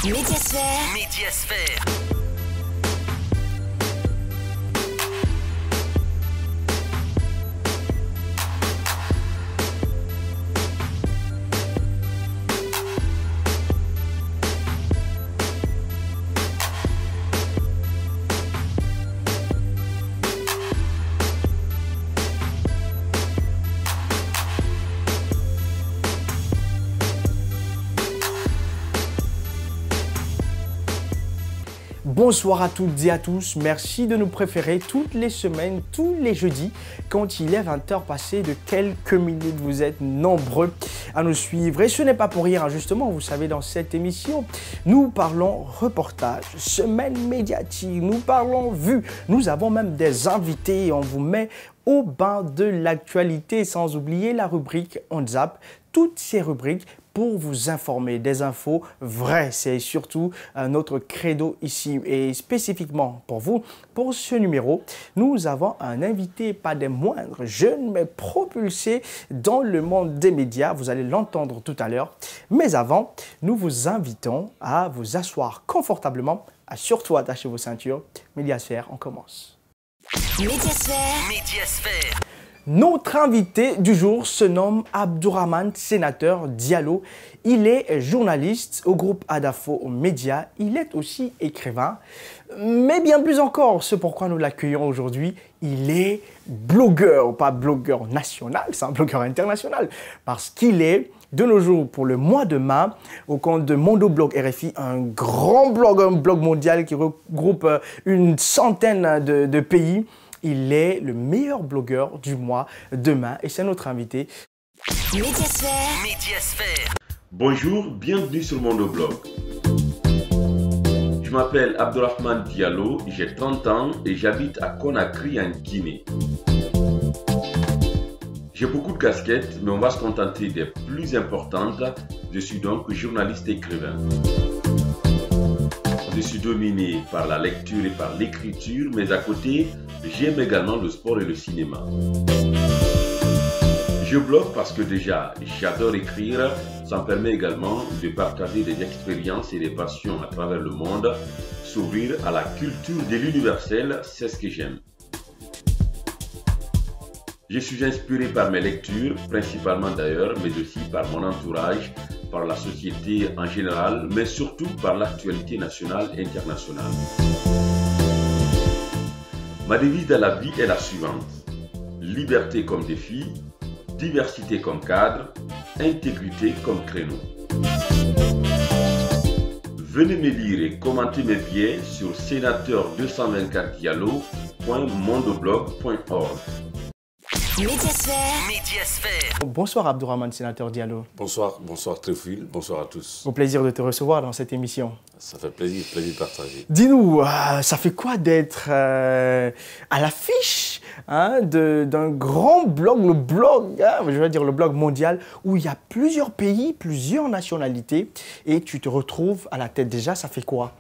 Médiasphère. Médiasphère. Bonsoir à toutes et à tous, merci de nous préférer toutes les semaines, tous les jeudis, quand il est 20h passé de quelques minutes. Vous êtes nombreux à nous suivre et ce n'est pas pour rien, justement, vous savez, dans cette émission, nous parlons reportage, semaine médiatique, nous parlons vue, nous avons même des invités et on vous met au bain de l'actualité, sans oublier la rubrique On Zappe, toutes ces rubriques pour vous informer des infos vraies. C'est surtout notre credo ici. Et spécifiquement pour vous, pour ce numéro, nous avons un invité, pas des moindres, jeune mais propulsé dans le monde des médias. Vous allez l'entendre tout à l'heure. Mais avant, nous vous invitons à vous asseoir confortablement, à surtout attacher vos ceintures. Médiasphère, on commence. Médiasphère. Médiasphère. Notre invité du jour se nomme Abdourahmane Sénateur Diallo. Il est journaliste au groupe Adafo Média. Il est aussi écrivain. Mais bien plus encore, c'est pourquoi nous l'accueillons aujourd'hui. Il est blogueur, pas blogueur national, c'est un blogueur international. Parce qu'il est, de nos jours, pour le mois de mai, au compte de Mondoblog RFI, un grand blog, un blog mondial qui regroupe une centaine de pays. Il est le meilleur blogueur du mois demain et c'est notre invité. Médiasphère. Médiasphère. Bonjour, bienvenue sur Mondoblog. Je m'appelle Abdourahmane Diallo, j'ai 30 ans et j'habite à Conakry en Guinée. J'ai beaucoup de casquettes, mais on va se contenter des plus importantes. Je suis donc journaliste et écrivain. Je suis dominé par la lecture et par l'écriture, mais à côté, j'aime également le sport et le cinéma. Je blogue parce que déjà, j'adore écrire. Ça me permet également de partager des expériences et des passions à travers le monde. S'ouvrir à la culture de l'universel, c'est ce que j'aime. Je suis inspiré par mes lectures, principalement d'ailleurs, mais aussi par mon entourage, par la société en général, mais surtout par l'actualité nationale et internationale. Ma devise dans la vie est la suivante: liberté comme défi, diversité comme cadre, intégrité comme créneau. Venez me lire et commenter mes billets sur sénateur224diallo.mondoblog.org. Médiasphère. Médiasphère. Bonsoir Abdourahmane Sénateur Diallo. Bonsoir, bonsoir Tréfil, bonsoir à tous. Au plaisir de te recevoir dans cette émission. Ça fait plaisir, plaisir de partager. Dis-nous, ça fait quoi d'être à l'affiche d'un grand blog, le blog, je veux dire le blog mondial, où il y a plusieurs pays, plusieurs nationalités, et tu te retrouves à la tête déjà, ça fait quoi?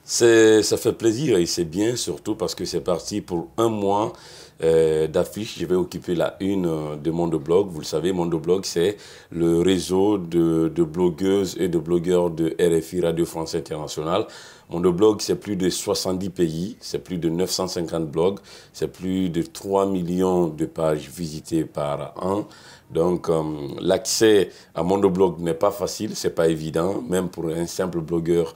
Ça fait plaisir et c'est bien, surtout parce que c'est parti pour un mois d'affiches. Je vais occuper la une de Mondoblog. Vous le savez, Mondoblog, c'est le réseau de blogueuses et de blogueurs de RFI, Radio France Internationale. Mondoblog, c'est plus de 70 pays, c'est plus de 950 blogs, c'est plus de 3 millions de pages visitées par an. Donc, l'accès à Mondoblog n'est pas facile, c'est pas évident, même pour un simple blogueur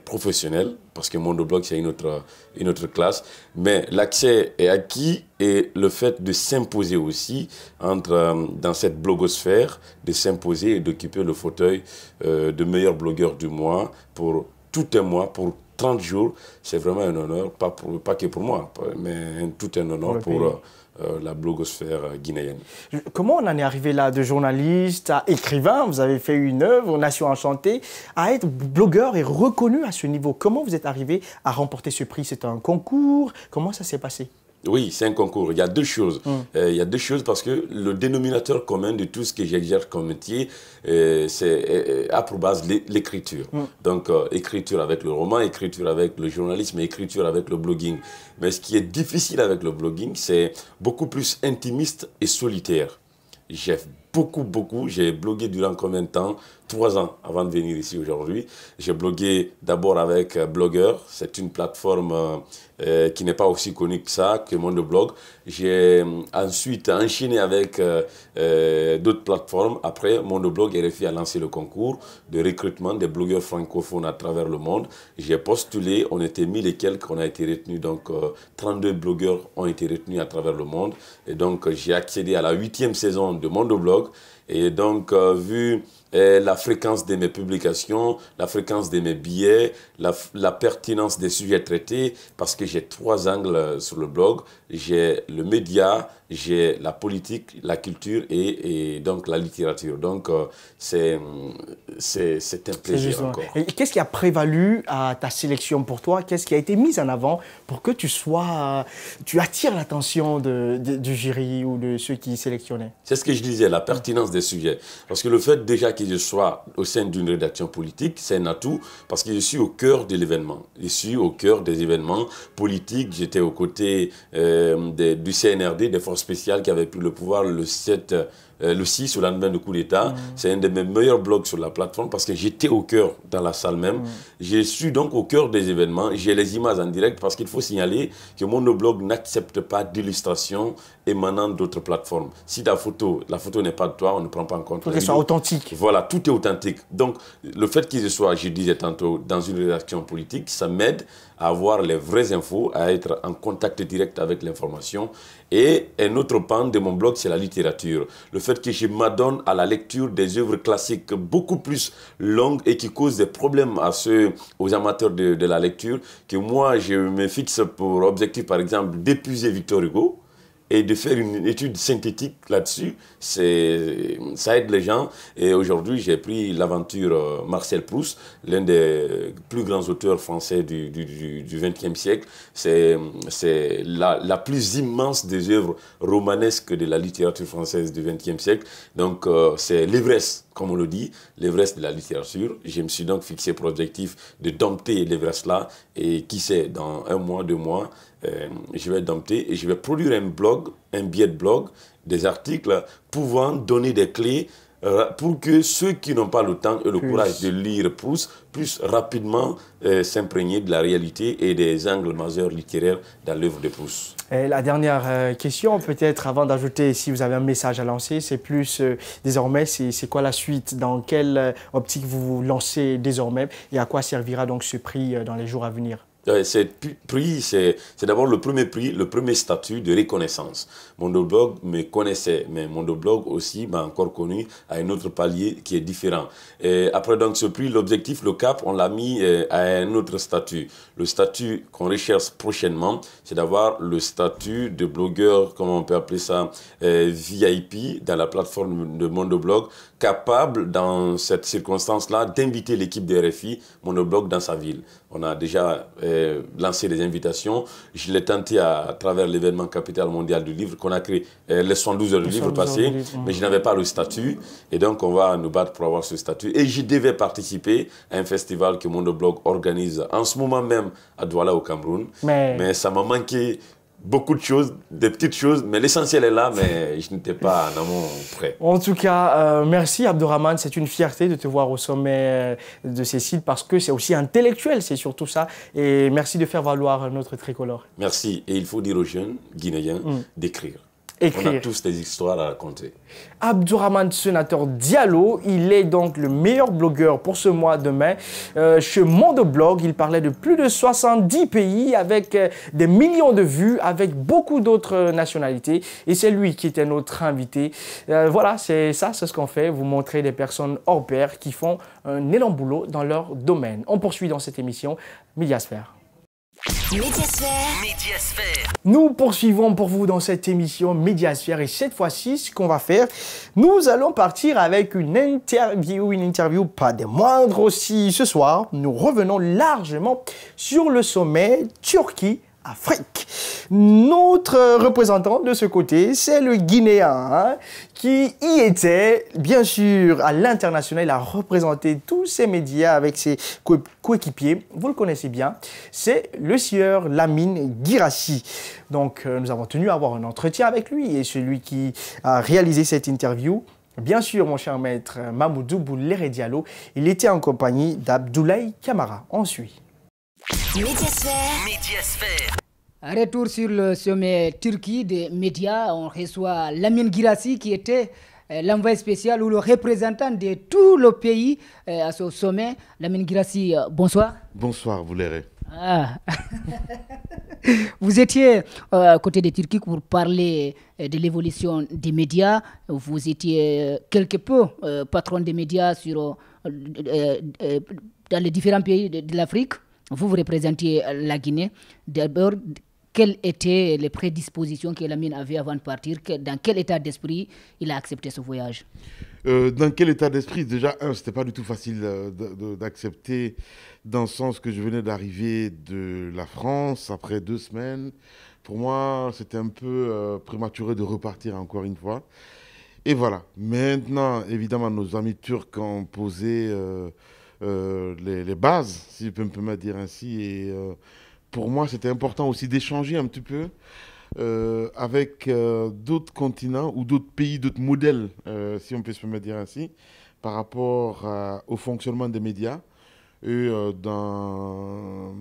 professionnel, parce que Mondoblog, c'est une autre classe. Mais l'accès est acquis et le fait de s'imposer aussi, dans cette blogosphère, de s'imposer et d'occuper le fauteuil de meilleur blogueur du mois pour tout un mois, pour 30 jours, c'est vraiment un honneur, pas que pour moi, mais tout un honneur pour la blogosphère guinéenne. Comment on en est arrivé là, de journaliste à écrivain? Vous avez fait une œuvre, Nation enchantée, à être blogueur et reconnu à ce niveau. Comment vous êtes arrivé à remporter ce prix? C'est un concours? Comment ça s'est passé? Oui, c'est un concours. Il y a deux choses. Il y a deux choses parce que le dénominateur commun de tout ce que j'exerce comme métier, c'est à pour base l'écriture. Donc, écriture avec le roman, écriture avec le journalisme, écriture avec le blogging. Mais ce qui est difficile avec le blogging, c'est beaucoup plus intimiste et solitaire. J'ai beaucoup. J'ai blogué durant combien de temps? 3 ans avant de venir ici aujourd'hui. J'ai blogué d'abord avec Blogueur. C'est une plateforme qui n'est pas aussi connue que ça, que Mondoblog. J'ai ensuite enchaîné avec d'autres plateformes. Après, Mondoblog et RFI a lancé le concours de recrutement des blogueurs francophones à travers le monde. J'ai postulé, on était 1000 et quelques, on a été retenus. Donc, 32 blogueurs ont été retenus à travers le monde. Et donc, j'ai accédé à la 8e saison de Mondoblog. Et donc, vu la fréquence de mes publications, la fréquence de mes billets, la pertinence des sujets traités, parce que j'ai 3 angles sur le blog. J'ai le média, j'ai la politique, la culture et donc la littérature. Donc, c'est un plaisir encore. Et qu'est-ce qui a prévalu à ta sélection pour toi? Qu'est-ce qui a été mis en avant pour que tu attires l'attention du jury ou de ceux qui sélectionnaient? C'est ce que je disais, la pertinence des sujets. Parce que le fait déjà que je sois au sein d'une rédaction politique, c'est un atout parce que je suis au cœur de l'événement. Je suis au cœur des événements politiques. J'étais aux côtés du CNRD, des forces spéciales qui avaient pris le pouvoir le 6 au lendemain du coup d'État. C'est un de mes meilleurs blogs sur la plateforme parce que j'étais au cœur dans la salle même. Je suis donc au cœur des événements. J'ai les images en direct parce qu'il faut signaler que Mondoblog n'accepte pas d'illustration émanant d'autres plateformes. Si la photo n'est pas de toi, on ne prend pas en compte. Il faut qu'elle soit authentique. Voilà, tout est authentique. Donc, le fait qu'il soit, je disais tantôt, dans une rédaction politique, ça m'aide à avoir les vraies infos, à être en contact direct avec l'information. Et un autre pan de mon blog, c'est la littérature. Le fait que je m'adonne à la lecture des œuvres classiques beaucoup plus longues et qui causent des problèmes aux amateurs de la lecture, que moi, je me fixe pour objectif, par exemple, d'épuiser Victor Hugo et de faire une étude synthétique là-dessus. Ça aide les gens. Et aujourd'hui, j'ai pris l'aventure Marcel Proust, l'un des plus grands auteurs français du XXe siècle. C'est la plus immense des œuvres romanesques de la littérature française du XXe siècle. Donc, c'est l'Everest, comme on le dit, l'Everest de la littérature. Je me suis donc fixé pour objectif de dompter l'Everest-là. Et qui sait, dans 1 mois, 2 mois, je vais dompter et je vais produire un billet de blog, des articles pouvant donner des clés pour que ceux qui n'ont pas le temps et le courage de lire Proust puissent rapidement s'imprégner de la réalité et des angles majeurs littéraires dans l'œuvre de Proust. Et la dernière question, peut-être avant d'ajouter, si vous avez un message à lancer, c'est plus désormais, c'est quoi la suite? Dans quelle optique vous vous lancez désormais et à quoi servira donc ce prix dans les jours à venir? Ce prix, c'est d'abord le premier prix, le premier statut de reconnaissance. Mondoblog me connaissait, mais Mondoblog aussi m'a encore connu à un autre palier qui est différent. Et après donc ce prix, l'objectif, le cap, on l'a mis à un autre statut. Le statut qu'on recherche prochainement, c'est d'avoir le statut de blogueur, comment on peut appeler ça, VIP dans la plateforme de Mondoblog, capable dans cette circonstance-là d'inviter l'équipe de RFI Mondoblog dans sa ville. On a déjà lancé des invitations. Je l'ai tenté à travers l'événement Capitale mondiale du livre qu'on a créé les 112 heures du livre passé, mais je n'avais pas le statut. Et donc, on va nous battre pour avoir ce statut. Et je devais participer à un festival que Mondoblog organise en ce moment même à Douala au Cameroun. Mais ça m'a manqué beaucoup de choses, des petites choses, mais l'essentiel est là, mais je n'étais pas en amont prêt. En tout cas, merci Abdourahmane, c'est une fierté de te voir au sommet de ces sites parce que c'est aussi intellectuel, c'est surtout ça. Et merci de faire valoir notre tricolore. Merci, et il faut dire aux jeunes Guinéens d'écrire. Écrire. On a tous des histoires à raconter. Abdourahmane Senator Diallo, il est donc le meilleur blogueur pour ce mois de mai. Chez Mondoblog, il parlait de plus de 70 pays avec des millions de vues, avec beaucoup d'autres nationalités. Et c'est lui qui était notre invité. Voilà, c'est ce qu'on fait, vous montrer des personnes hors pair qui font un énorme boulot dans leur domaine. On poursuit dans cette émission Médiasphère. Médiasphère. Nous poursuivons pour vous dans cette émission Médiasphère et cette fois-ci, ce qu'on va faire, nous allons partir avec une interview pas des moindres aussi. Ce soir, nous revenons largement sur le sommet Turquie-Afrique. Notre représentant de ce côté, c'est le Guinéen qui y était, bien sûr, à l'international. Il a représenté tous ces médias avec ses coéquipiers. Vous le connaissez bien, c'est le sieur Lamine Guirassy. Donc, nous avons tenu à avoir un entretien avec lui et celui qui a réalisé cette interview Bien sûr, mon cher maître Mamoudou Bouléré Diallo, il était en compagnie d'Abdoulaye Camara. On suit. Médiasphère. Médiasphère. Retour sur le sommet Turquie des médias. On reçoit Lamine Girassi qui était l'envoyé spécial ou le représentant de tout le pays à ce sommet. Lamine Girassi, bonsoir. Bonsoir, vous l'errez. Ah. Vous étiez à côté de Turquie pour parler de l'évolution des médias. Vous étiez quelque peu patron des médias dans les différents pays de l'Afrique. Vous représentiez la Guinée. D'abord, quelles étaient les prédispositions que Lamine avait avant de partir? Dans quel état d'esprit il a accepté ce voyage? Dans quel état d'esprit? Déjà, c'était pas du tout facile d'accepter, dans le sens que je venais d'arriver de la France après 2 semaines. Pour moi, c'était un peu prématuré de repartir encore une fois. Et voilà. Maintenant, évidemment, nos amis turcs ont posé les bases, si je peux me dire ainsi. Et pour moi, c'était important aussi d'échanger un petit peu avec d'autres continents ou d'autres pays, d'autres modèles, si on peut se me dire ainsi, par rapport au fonctionnement des médias. Et dans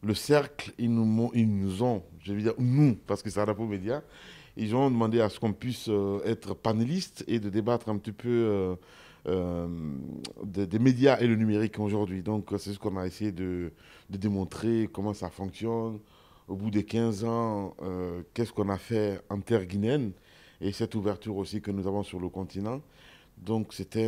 le cercle, ils nous ont, je veux dire nous, parce que c'est Adafo Média, ils ont demandé à ce qu'on puisse être panélistes et de débattre un petit peu des médias et le numérique aujourd'hui. Donc c'est ce qu'on a essayé de démontrer, comment ça fonctionne. Au bout de 15 ans, qu'est-ce qu'on a fait en terre guinéenne et cette ouverture aussi que nous avons sur le continent. Donc c'était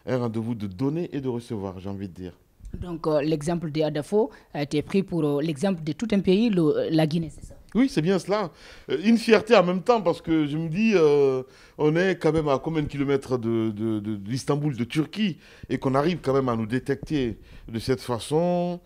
un rendez-vous de donner et de recevoir, j'ai envie de dire. Donc l'exemple de Adafo a été pris pour l'exemple de tout un pays, la Guinée, c'est ça? Oui, c'est bien cela. Une fierté en même temps parce que je me dis, on est quand même à combien de kilomètres d'Istanbul, de Turquie, et qu'on arrive quand même à nous détecter de cette façon.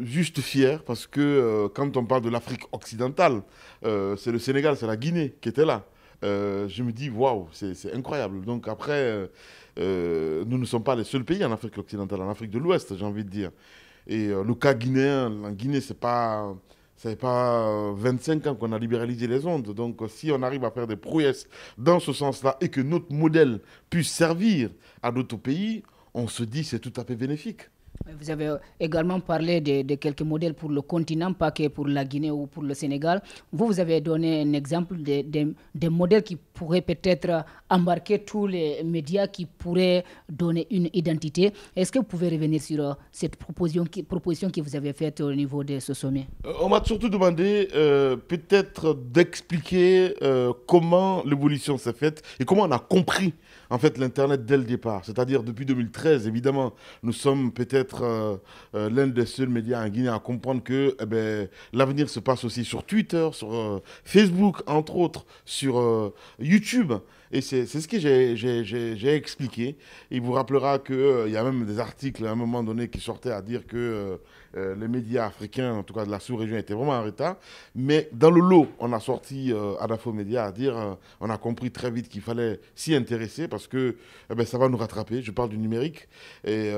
Juste fier parce que quand on parle de l'Afrique occidentale, c'est le Sénégal, c'est la Guinée qui était là. Je me dis, waouh, c'est incroyable. Donc après, nous ne sommes pas les seuls pays en Afrique occidentale, en Afrique de l'Ouest, j'ai envie de dire. Et le cas guinéen, en Guinée, ça fait pas 25 ans qu'on a libéralisé les ondes. Donc si on arrive à faire des prouesses dans ce sens-là et que notre modèle puisse servir à d'autres pays, on se dit c'est tout à fait bénéfique. Vous avez également parlé de quelques modèles pour le continent, pas que pour la Guinée ou pour le Sénégal. Vous avez donné un exemple des modèles qui pourraient peut-être embarquer tous les médias, qui pourraient donner une identité. Est-ce que vous pouvez revenir sur cette proposition que vous avez faite au niveau de ce sommet? On m'a surtout demandé peut-être d'expliquer comment l'évolution s'est faite et comment on a compris en fait l'Internet dès le départ. C'est-à-dire depuis 2013, évidemment, nous sommes peut-être l'un des seuls médias en Guinée à comprendre que l'avenir se passe aussi sur Twitter, sur Facebook, entre autres, sur YouTube. Et c'est ce que j'ai expliqué. Il vous rappellera qu'il y a même des articles à un moment donné qui sortaient à dire que les médias africains, en tout cas de la sous-région, étaient vraiment en retard. Mais dans le lot, on a sorti Adafo Média à dire on a compris très vite qu'il fallait s'y intéresser parce que ça va nous rattraper. Je parle du numérique. Et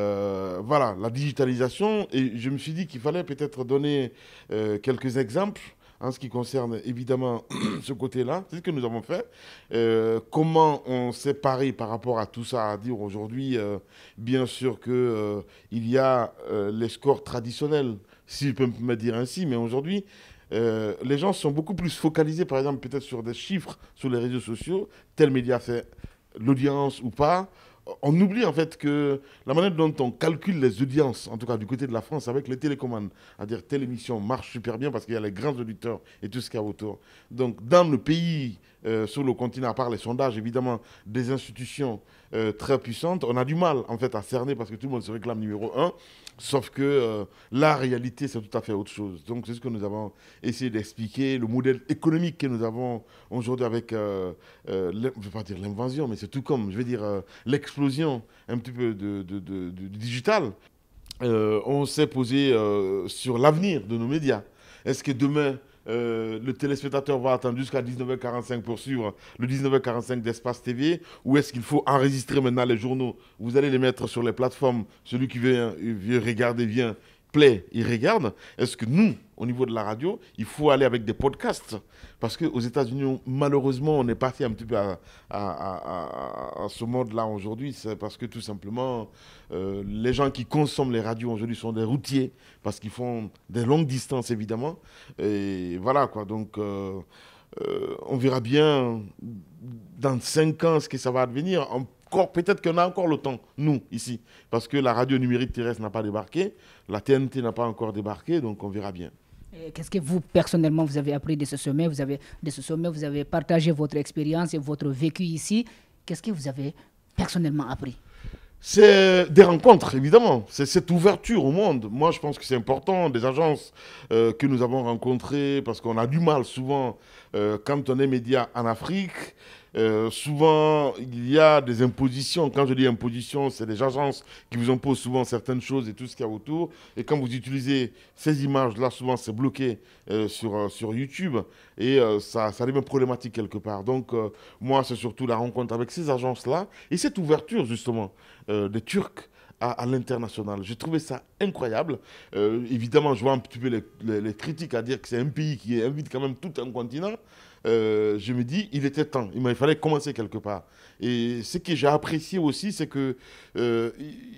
voilà, la digitalisation. Et je me suis dit qu'il fallait peut-être donner quelques exemples en ce qui concerne évidemment ce côté-là. C'est ce que nous avons fait. Comment on s'est paré par rapport à tout ça à dire aujourd'hui, bien sûr qu'il y a les scores traditionnels, si je peux me dire ainsi, mais aujourd'hui, les gens sont beaucoup plus focalisés, par exemple, peut-être sur des chiffres sur les réseaux sociaux, tel média fait l'audience ou pas. On oublie en fait que la manière dont on calcule les audiences, en tout cas du côté de la France, avec les télécommandes, c'est-à-dire telle émission marche super bien parce qu'il y a les grands auditeurs et tout ce qu'il y a autour. Donc dans le pays, sur le continent, à part les sondages, évidemment, des institutions très puissantes, on a du mal en fait à cerner parce que tout le monde se réclame numéro 1, sauf que la réalité, c'est tout à fait autre chose. Donc c'est ce que nous avons essayé d'expliquer, le modèle économique que nous avons aujourd'hui avec, je ne vais pas dire l'invasion, mais c'est tout comme, je vais dire, l'explosion un petit peu du digital. On s'est posé sur l'avenir de nos médias. Est-ce que demain, le téléspectateur va attendre jusqu'à 19h45 pour suivre le 19h45 d'Espace TV, ou est-ce qu'il faut enregistrer maintenant les journaux? Vous allez les mettre sur les plateformes, celui qui veut regarder vient, play, ils regardent. Est-ce que nous, au niveau de la radio, il faut aller avec des podcasts? Parce qu'aux États-Unis, malheureusement, on est parti un petit peu à ce mode-là aujourd'hui. C'est parce que tout simplement, les gens qui consomment les radios aujourd'hui sont des routiers, parce qu'ils font des longues distances, évidemment. Et voilà, quoi. Donc, on verra bien dans 5 ans ce que ça va advenir. Peut-être qu'on a encore le temps, nous, ici. Parce que la radio numérique terrestre n'a pas débarqué, la TNT n'a pas encore débarqué, donc on verra bien. Qu'est-ce que vous, personnellement, vous avez appris de ce sommet? Vous avez partagé votre expérience et votre vécu ici. Qu'est-ce que vous avez personnellement appris? C'est des rencontres, évidemment. C'est cette ouverture au monde. Moi, je pense que c'est important. Des agences que nous avons rencontrées, parce qu'on a du mal souvent, quand on est média en Afrique, souvent, il y a des impositions. Quand je dis impositions, c'est des agences qui vous imposent souvent certaines choses et tout ce qu'il y a autour. Et quand vous utilisez ces images-là, souvent, c'est bloqué sur YouTube. Et ça devient problématique quelque part. Donc, moi, c'est surtout la rencontre avec ces agences-là et cette ouverture, justement, des Turcs à l'international. J'ai trouvé ça incroyable. Évidemment, je vois un petit peu les critiques à dire que c'est un pays qui invite quand même tout un continent. Je me dis, il était temps. Il fallait commencer quelque part. Et ce que j'ai apprécié aussi, c'est que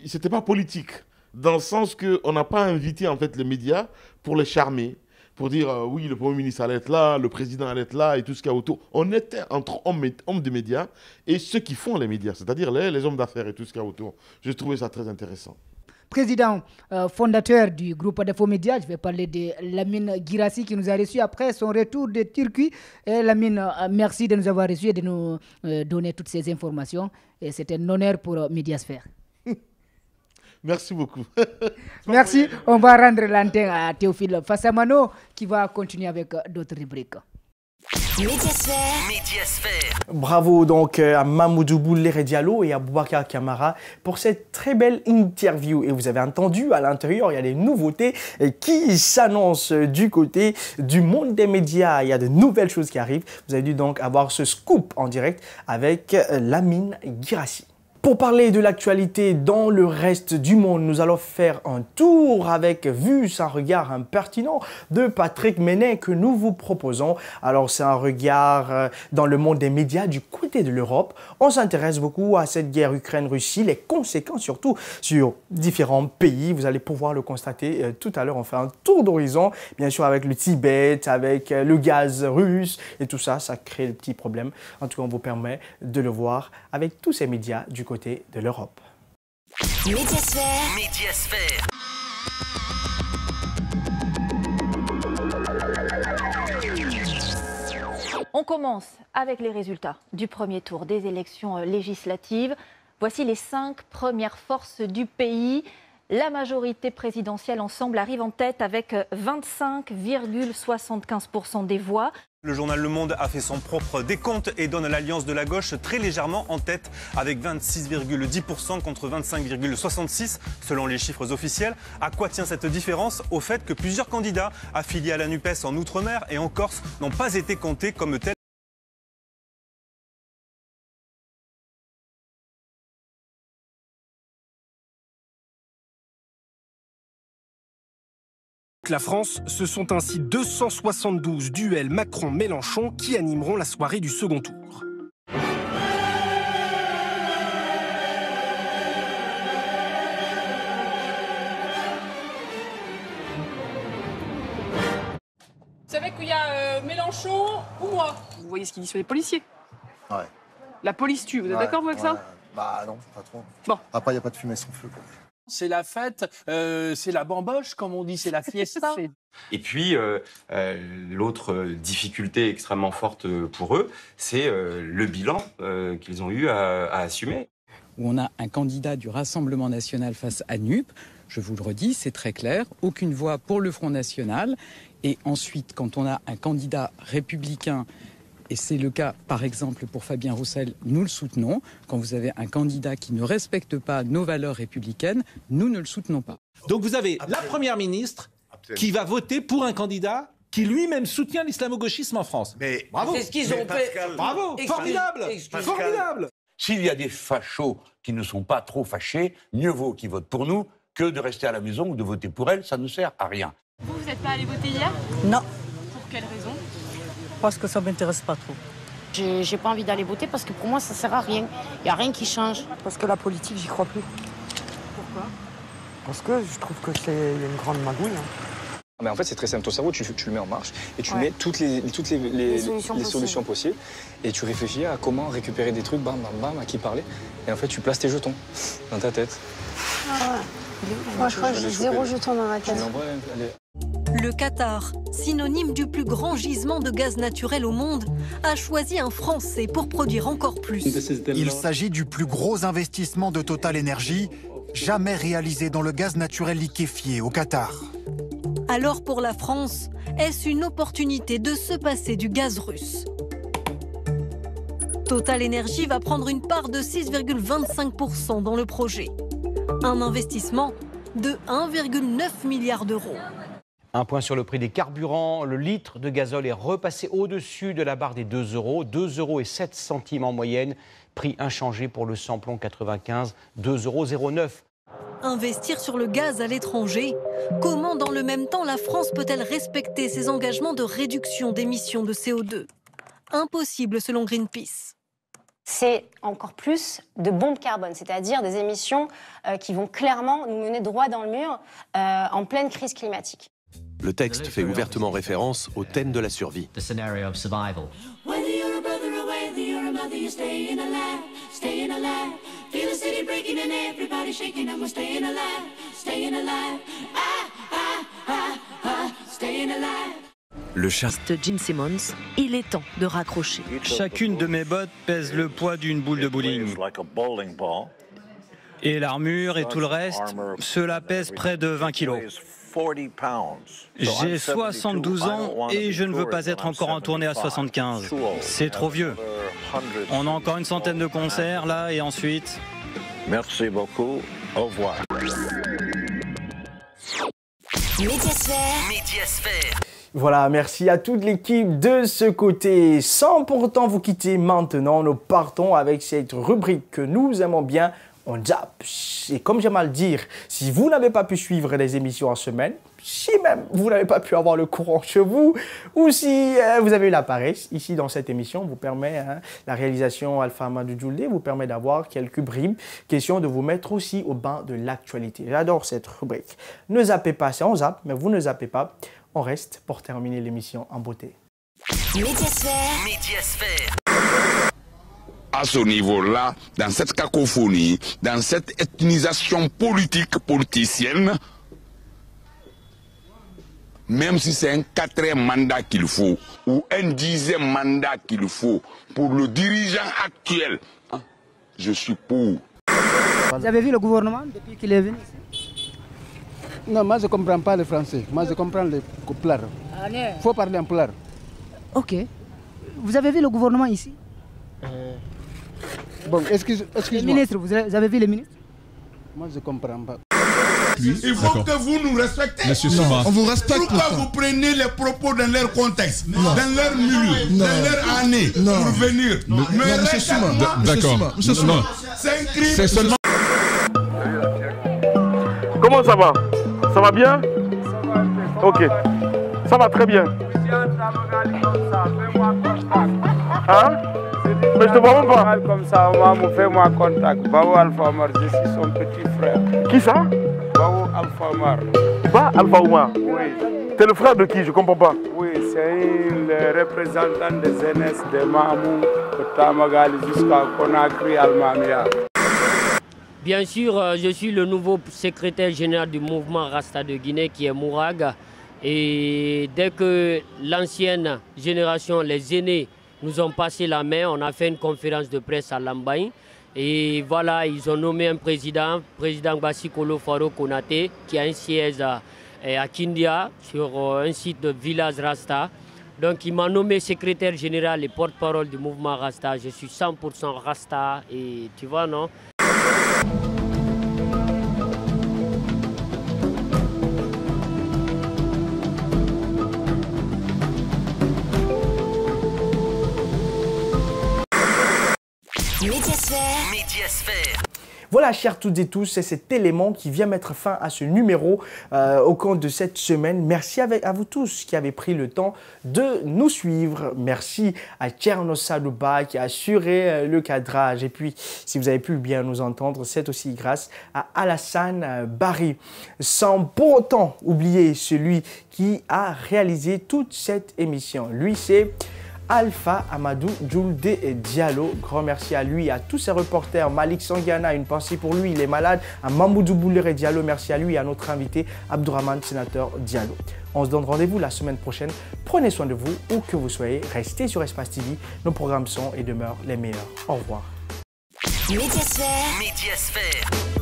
c'était pas politique, dans le sens qu'on n'a pas invité en fait les médias pour les charmer, pour dire oui, le Premier ministre allait être là, le président allait être là et tout ce qu'il y a autour. On était entre hommes de médias et ceux qui font les médias, c'est-à-dire les hommes d'affaires et tout ce qu'il y a autour. J'ai trouvé ça très intéressant. Président fondateur du groupe Infomédia, je vais parler de Lamine Guirassy qui nous a reçus après son retour de Turquie. Et Lamine, merci de nous avoir reçus et de nous donner toutes ces informations. Et c'est un honneur pour Mediasphère. Merci beaucoup. Merci. On va rendre l'antenne à Théophile Fassamano qui va continuer avec d'autres rubriques. Mediasphère. Bravo donc à Mamoudou Boulere Diallo et à Boubacar Camara pour cette très belle interview. Et vous avez entendu, à l'intérieur, il y a des nouveautés qui s'annoncent du côté du monde des médias. Il y a de nouvelles choses qui arrivent. Vous avez dû donc avoir ce scoop en direct avec Lamine Guirassy. Pour parler de l'actualité dans le reste du monde, nous allons faire un tour avec Vu, un regard impertinent de Patrick Menet que nous vous proposons. Alors c'est un regard dans le monde des médias du côté de l'Europe. On s'intéresse beaucoup à cette guerre Ukraine-Russie, les conséquences surtout sur différents pays. Vous allez pouvoir le constater tout à l'heure. On fait un tour d'horizon, bien sûr avec le Tibet, avec le gaz russe et tout ça, ça crée des petits problèmes. En tout cas, on vous permet de le voir avec tous ces médias du côté de l'Europe. Mediasphère. On commence avec les résultats du premier tour des élections législatives. Voici les 5 premières forces du pays. La majorité présidentielle ensemble arrive en tête avec 25,75% des voix. Le journal Le Monde a fait son propre décompte et donne l'alliance de la gauche très légèrement en tête avec 26,10% contre 25,66% selon les chiffres officiels. À quoi tient cette différence? Au fait que plusieurs candidats affiliés à la NUPES en Outre-mer et en Corse n'ont pas été comptés comme tels. La France, ce sont ainsi 272 duels Macron-Mélenchon qui animeront la soirée du second tour. Vous savez qu'il y a Mélenchon ou moi? Vous voyez ce qu'il dit sur les policiers? Ouais. La police tue, vous êtes d'accord avec ça? Bah non, pas trop. Bon. Après, il n'y a pas de fumée sans feu. C'est la fête, c'est la bamboche, comme on dit, c'est la fiesta. Et puis, l'autre difficulté extrêmement forte pour eux, c'est le bilan qu'ils ont eu à assumer. Où on a un candidat du Rassemblement national face à NUP, je vous le redis, c'est très clair, aucune voix pour le Front national. Et ensuite, quand on a un candidat républicain, et c'est le cas, par exemple, pour Fabien Roussel, nous le soutenons. Quand vous avez un candidat qui ne respecte pas nos valeurs républicaines, nous ne le soutenons pas. Donc vous avez la Première ministre qui va voter pour un candidat qui lui-même soutient l'islamo-gauchisme en France. Mais bravo. C'est ce qu'ils ont fait. Bravo, formidable, formidable. S'il y a des fachos qui ne sont pas trop fâchés, mieux vaut qu'ils votent pour nous que de rester à la maison ou de voter pour elle, ça ne sert à rien. Vous n'êtes pas allé voter hier? Non. Pour quelle raison? Parce que ça ne m'intéresse pas trop. J'ai pas envie d'aller voter parce que pour moi, ça sert à rien. Il n'y a rien qui change. Parce que la politique, j'y crois plus. Pourquoi? Parce que je trouve que c'est une grande magouille. Mais en fait, c'est très simple. Ton cerveau, tu le mets en marche et tu mets toutes les solutions possibles. Et tu réfléchis à comment récupérer des trucs, bam, bam, bam, à qui parler. Et en fait, tu places tes jetons dans ta tête. Ah ouais. Moi, je crois que j'ai 0 jeton dans ma tête. Le Qatar, synonyme du plus grand gisement de gaz naturel au monde, a choisi un Français pour produire encore plus. Il s'agit du plus gros investissement de Total Energy jamais réalisé dans le gaz naturel liquéfié au Qatar. Alors pour la France, est-ce une opportunité de se passer du gaz russe? Total Energy va prendre une part de 6,25% dans le projet. Un investissement de 1,9 milliard d'euros. Un point sur le prix des carburants. Le litre de gazole est repassé au-dessus de la barre des 2 euros. 2,07 € en moyenne. Prix inchangé pour le samplon 95, 2,09 €. Investir sur le gaz à l'étranger, comment dans le même temps la France peut-elle respecter ses engagements de réduction d'émissions de CO2? Impossible selon Greenpeace. C'est encore plus de bombes carbone, c'est-à-dire des émissions qui vont clairement nous mener droit dans le mur en pleine crise climatique. Le texte fait ouvertement référence au thème de la survie. Le charte Gene Simmons, il est temps de raccrocher. Chacune de mes bottes pèse le poids d'une boule de bowling. Et l'armure et tout le reste, cela pèse près de 20 kilos. J'ai 72 ans et je ne veux pas être encore en tournée à 75. C'est trop vieux. On a encore une centaine de concerts là et ensuite... Merci beaucoup. Au revoir. Médiasphère. Voilà, merci à toute l'équipe de ce côté. Sans pourtant vous quitter maintenant, nous partons avec cette rubrique que nous aimons bien, on zappe. Et comme j'aime à le dire, si vous n'avez pas pu suivre les émissions en semaine, si même vous n'avez pas pu avoir le courant chez vous, ou si vous avez eu la paresse, ici dans cette émission, vous permet, la réalisation Alpha Amadou Djoulé vous permet d'avoir quelques bribes, question de vous mettre aussi au bain de l'actualité. J'adore cette rubrique. Ne zappez pas, c'est on zappe, mais vous ne zappez pas. On reste pour terminer l'émission en beauté. Médiasphère. À ce niveau-là, dans cette cacophonie, dans cette ethnisation politique politicienne, même si c'est un 4e mandat qu'il faut, ou un 10e mandat qu'il faut, pour le dirigeant actuel, je suis pour. Vous avez vu le gouvernement depuis qu'il est venu ici? Non, moi je ne comprends pas le français. Moi je comprends le pulaar. Il faut parler en pulaar. Ok. Vous avez vu le gouvernement ici? Bon, excuse-moi. Les ministres, vous avez vu les ministres? Moi je ne comprends pas. Il faut que vous nous respectez. Monsieur Souma. On vous respecte. Pourquoi vous prenez les propos dans leur contexte, dans leur milieu, dans leur année, pour venir? Mais Monsieur Souma. D'accord. Monsieur Souma. C'est un crime. C'est seulement... Comment ça va? Ça va bien? Ok. Ça va très bien. Hein? Mais je te vois même pas. Comme ça, fais-moi contact. Bao Alpha Omar, je suis son petit frère. Qui ça? Bao Alpha Omar. Ba Alpha Omar? Oui. T'es le frère de qui? Je comprends pas. Oui, c'est le représentant des jeunesse de Mamou, de Tamagali jusqu'à Conakry, Almamia. Bien sûr, je suis le nouveau secrétaire général du mouvement Rasta de Guinée qui est Mourag. Et dès que l'ancienne génération, les aînés, nous ont passé la main, on a fait une conférence de presse à Lambaye. Et voilà, ils ont nommé un président Bassikolo Faro Konaté, qui a un siège à Kindia, sur un site de village Rasta. Donc il m'a nommé secrétaire général et porte-parole du mouvement Rasta. Je suis 100% Rasta et tu vois, non? Médiasphère. Voilà, chers toutes et tous, c'est cet élément qui vient mettre fin à ce numéro au cours de cette semaine. Merci à vous tous qui avez pris le temps de nous suivre. Merci à Tcherno Salouba qui a assuré le cadrage. Et puis, si vous avez pu bien nous entendre, c'est aussi grâce à Alassane Barry. Sans pour autant oublier celui qui a réalisé toute cette émission. Lui, c'est Alpha Amadou Julde Diallo. Grand merci à lui, à tous ses reporters. Malik Sangiana, une pensée pour lui, il est malade. À Mamoudou Boulere Diallo, merci à lui et à notre invité Abdourahmane Sénateur Diallo. On se donne rendez-vous la semaine prochaine. Prenez soin de vous, où que vous soyez. Restez sur Espace TV. Nos programmes sont et demeurent les meilleurs. Au revoir. Médiasphère. Médiasphère.